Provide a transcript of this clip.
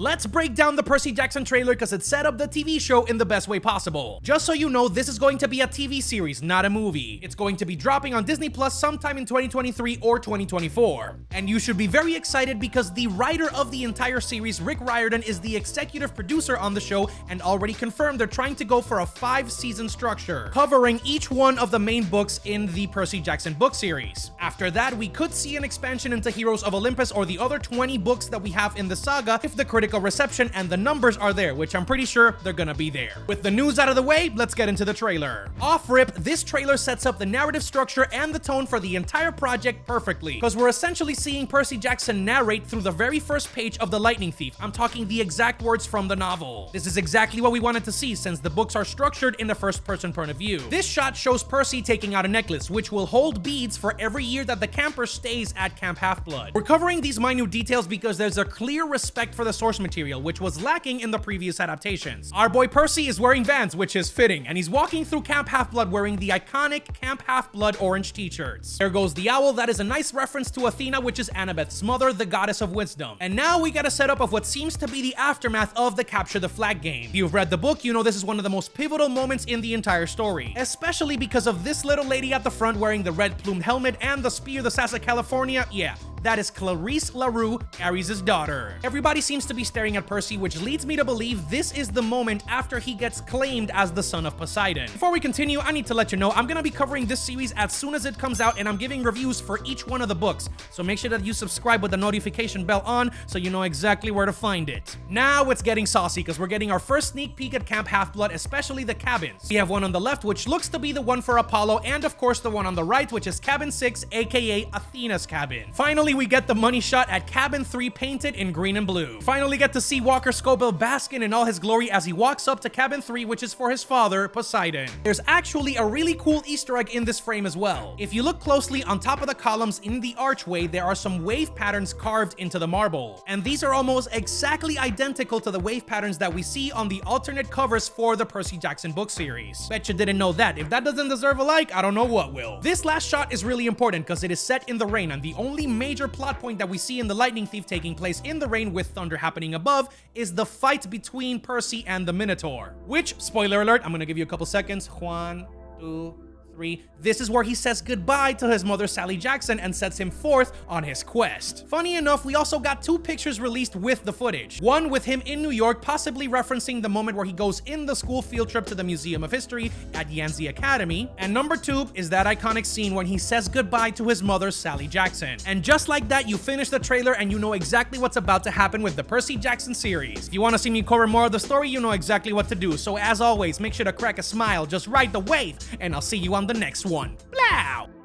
Let's break down the Percy Jackson trailer because it set up the TV show in the best way possible. Just so you know, this is going to be a TV series, not a movie. It's going to be dropping on Disney Plus sometime in 2023 or 2024. And you should be very excited because the writer of the entire series, Rick Riordan, is the executive producer on the show and already confirmed they're trying to go for a 5-season structure, covering each one of the main books in the Percy Jackson book series. After that, we could see an expansion into Heroes of Olympus or the other 20 books that we have in the saga if the critical reception and the numbers are there, which I'm pretty sure they're gonna be there. With the news out of the way, let's get into the trailer. Off rip, this trailer sets up the narrative structure and the tone for the entire project perfectly, because we're essentially seeing Percy Jackson narrate through the very first page of The Lightning Thief. I'm talking the exact words from the novel. This is exactly what we wanted to see since the books are structured in a first-person point of view. This shot shows Percy taking out a necklace, which will hold beads for every year that the camper stays at Camp Half-Blood. We're covering these minute details because there's a clear respect for the source material, which was lacking in the previous adaptations. Our boy Percy is wearing Vans, which is fitting, and he's walking through Camp Half-Blood wearing the iconic Camp Half-Blood orange t-shirts. There goes the owl. That is a nice reference to Athena, which is Annabeth's mother, the goddess of wisdom. And now we get a setup of what seems to be the aftermath of the Capture the Flag game. If you've read the book, you know this is one of the most pivotal moments in the entire story, especially because of this little lady at the front wearing the red plumed helmet and the spear, the Sass of California. Yeah, that is Clarice LaRue, Ares' daughter. Everybody seems to be staring at Percy, which leads me to believe this is the moment after he gets claimed as the son of Poseidon. Before we continue, I need to let you know I'm gonna be covering this series as soon as it comes out, and I'm giving reviews for each one of the books, so make sure that you subscribe with the notification bell on so you know exactly where to find it. Now it's getting saucy because we're getting our first sneak peek at Camp Half-Blood, especially the cabins. We have one on the left, which looks to be the one for Apollo, and of course the one on the right, which is Cabin 6, aka Athena's cabin. Finally, we get the money shot at Cabin 3 painted in green and blue. Finally get to see Walker Scobell basking in all his glory as he walks up to Cabin 3, which is for his father, Poseidon. There's actually a really cool Easter egg in this frame as well. If you look closely, on top of the columns in the archway, there are some wave patterns carved into the marble. And these are almost exactly identical to the wave patterns that we see on the alternate covers for the Percy Jackson book series. Bet you didn't know that. If that doesn't deserve a like, I don't know what will. This last shot is really important because it is set in the rain, and the only major plot point that we see in The Lightning Thief taking place in the rain with thunder happening above is the fight between Percy and the Minotaur. Which, spoiler alert, I'm gonna give you a couple seconds. 1, 2, 3. This is where he says goodbye to his mother Sally Jackson and sets him forth on his quest. Funny enough, we also got 2 pictures released with the footage. One with him in New York, possibly referencing the moment where he goes in the school field trip to the Museum of History at Yanzi Academy. And number 2 is that iconic scene when he says goodbye to his mother Sally Jackson. And just like that, you finish the trailer and you know exactly what's about to happen with the Percy Jackson series. If you want to see me cover more of the story, you know exactly what to do. So as always, make sure to crack a smile, just ride the wave, and I'll see you on the next one. Blow!